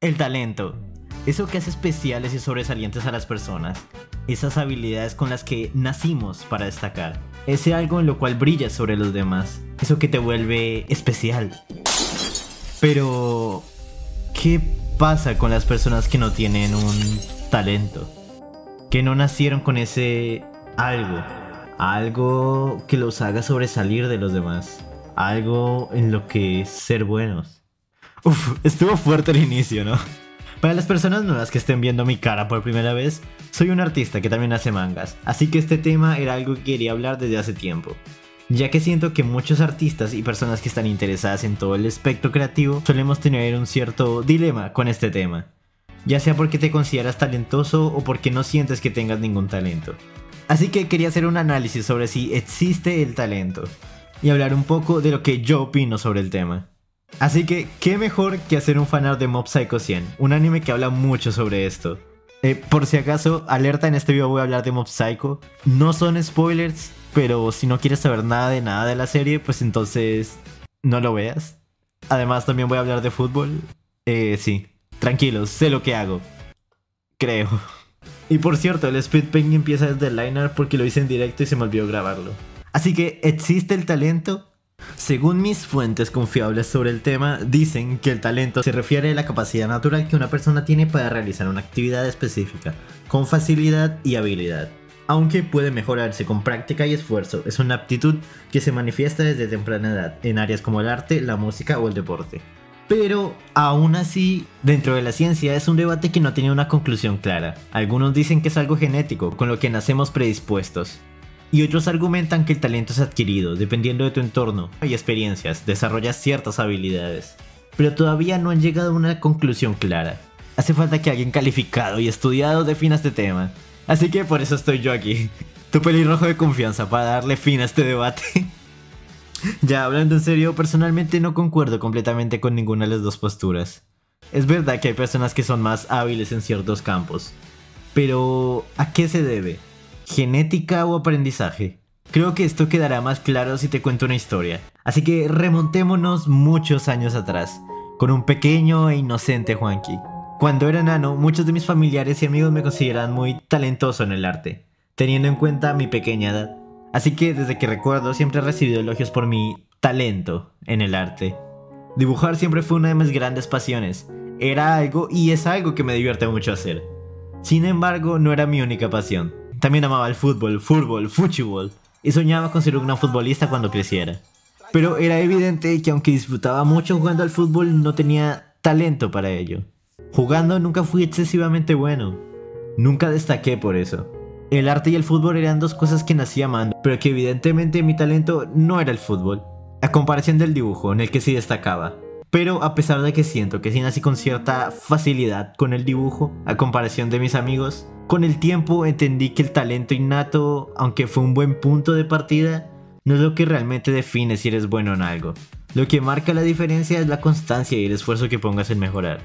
El talento. Eso que hace especiales y sobresalientes a las personas. Esas habilidades con las que nacimos para destacar. Ese algo en lo cual brillas sobre los demás. Eso que te vuelve especial. Pero ¿qué pasa con las personas que no tienen un talento? Que no nacieron con ese algo. Algo que los haga sobresalir de los demás. Algo en lo que ser buenos. Estuvo fuerte el inicio, ¿no? Para las personas nuevas que estén viendo mi cara por primera vez, soy un artista que también hace mangas, así que este tema era algo que quería hablar desde hace tiempo, ya que siento que muchos artistas y personas que están interesadas en todo el espectro creativo solemos tener un cierto dilema con este tema, ya sea porque te consideras talentoso o porque no sientes que tengas ningún talento. Así que quería hacer un análisis sobre si existe el talento y hablar un poco de lo que yo opino sobre el tema. Así que, ¿qué mejor que hacer un fanart de Mob Psycho 100? Un anime que habla mucho sobre esto. Por si acaso, alerta, en este video voy a hablar de Mob Psycho. No son spoilers, pero si no quieres saber nada de la serie, pues entonces no lo veas. Además también voy a hablar de fútbol. Sí, tranquilos, sé lo que hago. Creo. Y por cierto, el speed painting empieza desde el liner porque lo hice en directo y se me olvidó grabarlo. Así que, ¿existe el talento? Según mis fuentes confiables sobre el tema, dicen que el talento se refiere a la capacidad natural que una persona tiene para realizar una actividad específica, con facilidad y habilidad. Aunque puede mejorarse con práctica y esfuerzo, es una aptitud que se manifiesta desde temprana edad, en áreas como el arte, la música o el deporte. Pero, aún así, dentro de la ciencia es un debate que no tiene una conclusión clara. Algunos dicen que es algo genético, con lo que nacemos predispuestos. Y otros argumentan que el talento es adquirido, dependiendo de tu entorno y experiencias, desarrollas ciertas habilidades. Pero todavía no han llegado a una conclusión clara. Hace falta que alguien calificado y estudiado defina este tema. Así que por eso estoy yo aquí, tu pelirrojo de confianza, para darle fin a este debate. Ya, hablando en serio, personalmente no concuerdo completamente con ninguna de las dos posturas. Es verdad que hay personas que son más hábiles en ciertos campos. Pero, ¿a qué se debe? ¿Genética o aprendizaje? Creo que esto quedará más claro si te cuento una historia. Así que remontémonos muchos años atrás, con un pequeño e inocente Juanqui. Cuando era enano, muchos de mis familiares y amigos me consideraban muy talentoso en el arte, teniendo en cuenta mi pequeña edad. Así que desde que recuerdo siempre he recibido elogios por mi talento en el arte. Dibujar siempre fue una de mis grandes pasiones. Era algo y es algo que me divierte mucho hacer. Sin embargo, no era mi única pasión. También amaba el fútbol, fútbol, y soñaba con ser un gran futbolista cuando creciera. Pero era evidente que aunque disfrutaba mucho jugando al fútbol, no tenía talento para ello. Jugando nunca fui excesivamente bueno. Nunca destaqué por eso. El arte y el fútbol eran dos cosas que nací amando, pero que evidentemente mi talento no era el fútbol, a comparación del dibujo, en el que sí destacaba. Pero a pesar de que siento que sí nací con cierta facilidad con el dibujo, a comparación de mis amigos, con el tiempo entendí que el talento innato, aunque fue un buen punto de partida, no es lo que realmente define si eres bueno en algo. Lo que marca la diferencia es la constancia y el esfuerzo que pongas en mejorar.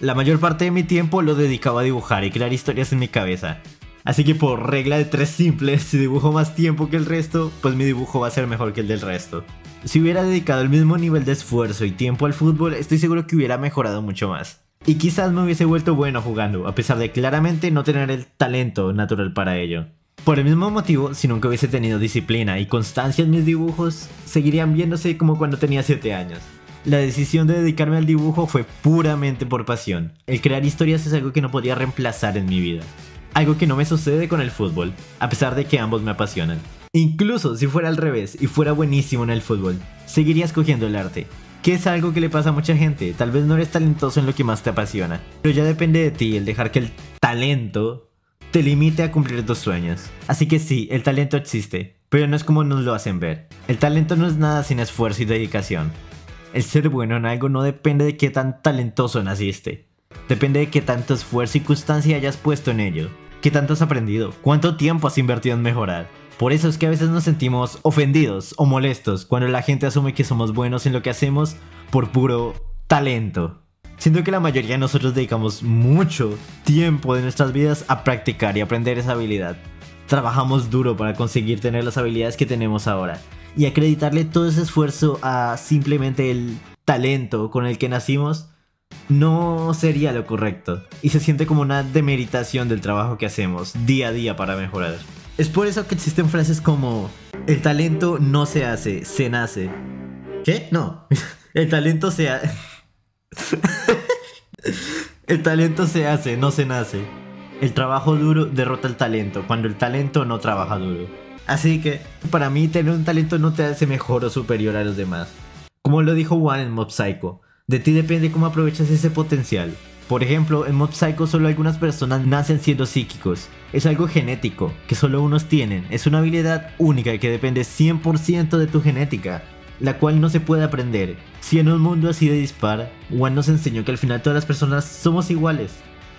La mayor parte de mi tiempo lo dedicaba a dibujar y crear historias en mi cabeza. Así que por regla de 3 simples, si dibujo más tiempo que el resto, pues mi dibujo va a ser mejor que el del resto. Si hubiera dedicado el mismo nivel de esfuerzo y tiempo al fútbol, estoy seguro que hubiera mejorado mucho más. Y quizás me hubiese vuelto bueno jugando, a pesar de claramente no tener el talento natural para ello. Por el mismo motivo, si nunca hubiese tenido disciplina y constancia en mis dibujos, seguirían viéndose como cuando tenía 7 años. La decisión de dedicarme al dibujo fue puramente por pasión. El crear historias es algo que no podía reemplazar en mi vida. Algo que no me sucede con el fútbol, a pesar de que ambos me apasionan. Incluso si fuera al revés y fuera buenísimo en el fútbol, seguiría escogiendo el arte, que es algo que le pasa a mucha gente. Tal vez no eres talentoso en lo que más te apasiona, pero ya depende de ti el dejar que el talento te limite a cumplir tus sueños. Así que sí, el talento existe, pero no es como nos lo hacen ver. El talento no es nada sin esfuerzo y dedicación. El ser bueno en algo no depende de qué tan talentoso naciste. Depende de qué tanto esfuerzo y constancia hayas puesto en ello. ¿Qué tanto has aprendido? ¿Cuánto tiempo has invertido en mejorar? Por eso es que a veces nos sentimos ofendidos o molestos cuando la gente asume que somos buenos en lo que hacemos por puro talento. Siento que la mayoría de nosotros dedicamos mucho tiempo de nuestras vidas a practicar y aprender esa habilidad. Trabajamos duro para conseguir tener las habilidades que tenemos ahora y acreditarle todo ese esfuerzo a simplemente el talento con el que nacimos no sería lo correcto y se siente como una demeritación del trabajo que hacemos día a día para mejorar. Es por eso que existen frases como el talento no se hace, se nace. ¿Qué? No. El talento se hace. El talento se hace, no se nace. El trabajo duro derrota el talento cuando el talento no trabaja duro. Así que, para mí, tener un talento no te hace mejor o superior a los demás. Como lo dijo Juan en Mob Psycho, de ti depende cómo aprovechas ese potencial. Por ejemplo, en Mob Psycho solo algunas personas nacen siendo psíquicos. Es algo genético, que solo unos tienen. Es una habilidad única que depende 100% de tu genética, la cual no se puede aprender. Si en un mundo así de dispar, Juan nos enseñó que al final todas las personas somos iguales,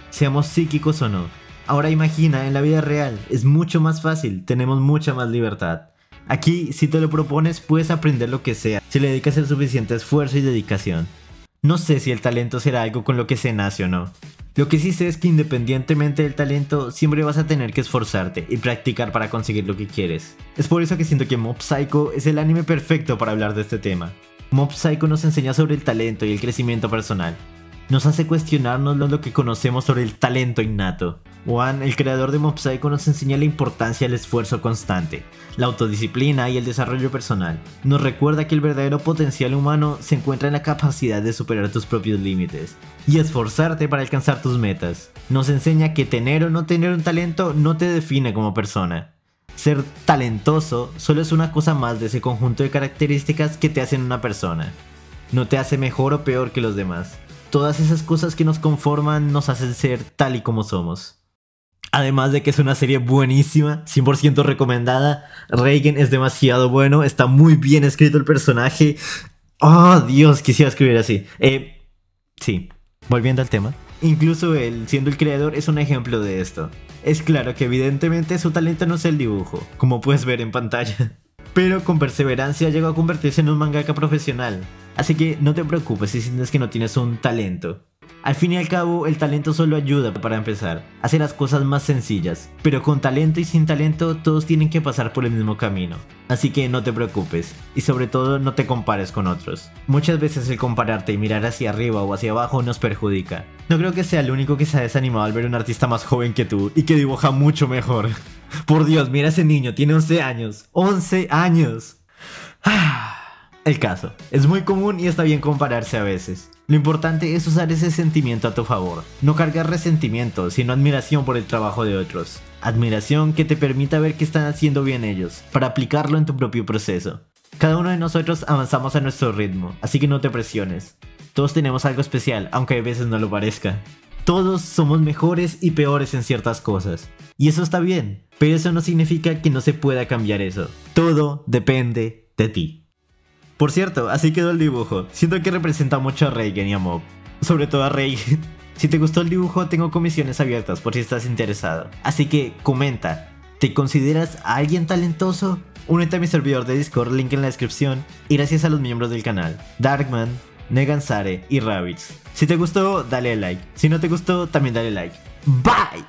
seamos psíquicos o no. Ahora imagina, en la vida real, es mucho más fácil, tenemos mucha más libertad. Aquí, si te lo propones, puedes aprender lo que sea, si le dedicas el suficiente esfuerzo y dedicación. No sé si el talento será algo con lo que se nace o no. Lo que sí sé es que independientemente del talento, siempre vas a tener que esforzarte y practicar para conseguir lo que quieres. Es por eso que siento que Mob Psycho es el anime perfecto para hablar de este tema. Mob Psycho nos enseña sobre el talento y el crecimiento personal. Nos hace cuestionarnos lo que conocemos sobre el talento innato. One, el creador de Mob Psycho, nos enseña la importancia del esfuerzo constante, la autodisciplina y el desarrollo personal. Nos recuerda que el verdadero potencial humano se encuentra en la capacidad de superar tus propios límites y esforzarte para alcanzar tus metas. Nos enseña que tener o no tener un talento no te define como persona. Ser talentoso solo es una cosa más de ese conjunto de características que te hacen una persona. No te hace mejor o peor que los demás. Todas esas cosas que nos conforman nos hacen ser tal y como somos. Además de que es una serie buenísima, 100% recomendada. Reigen es demasiado bueno, está muy bien escrito el personaje. Oh, Dios, quisiera escribir así. Sí, volviendo al tema. Incluso él, siendo el creador, es un ejemplo de esto. Es claro que evidentemente su talento no es el dibujo, como puedes ver en pantalla. Pero con perseverancia llegó a convertirse en un mangaka profesional. Así que no te preocupes si sientes que no tienes un talento. Al fin y al cabo, el talento solo ayuda para empezar, hace las cosas más sencillas. Pero con talento y sin talento, todos tienen que pasar por el mismo camino. Así que no te preocupes, y sobre todo no te compares con otros. Muchas veces el compararte y mirar hacia arriba o hacia abajo nos perjudica. No creo que sea el único que se ha desanimado al ver a un artista más joven que tú y que dibuja mucho mejor. Por Dios, mira a ese niño, tiene 11 años. ¡11 años! El caso, es muy común y está bien compararse a veces. Lo importante es usar ese sentimiento a tu favor. No cargar resentimiento, sino admiración por el trabajo de otros. Admiración que te permita ver qué están haciendo bien ellos, para aplicarlo en tu propio proceso. Cada uno de nosotros avanzamos a nuestro ritmo, así que no te presiones. Todos tenemos algo especial, aunque a veces no lo parezca. Todos somos mejores y peores en ciertas cosas. Y eso está bien, pero eso no significa que no se pueda cambiar eso. Todo depende de ti. Por cierto, así quedó el dibujo. Siento que representa mucho a Reigen y a Mob. Sobre todo a Reigen. Si te gustó el dibujo, tengo comisiones abiertas por si estás interesado. Así que comenta, ¿te consideras alguien talentoso? Únete a mi servidor de Discord, link en la descripción. Y gracias a los miembros del canal, Darkman, Negansare y Rabbids. Si te gustó, dale like. Si no te gustó, también dale like. Bye.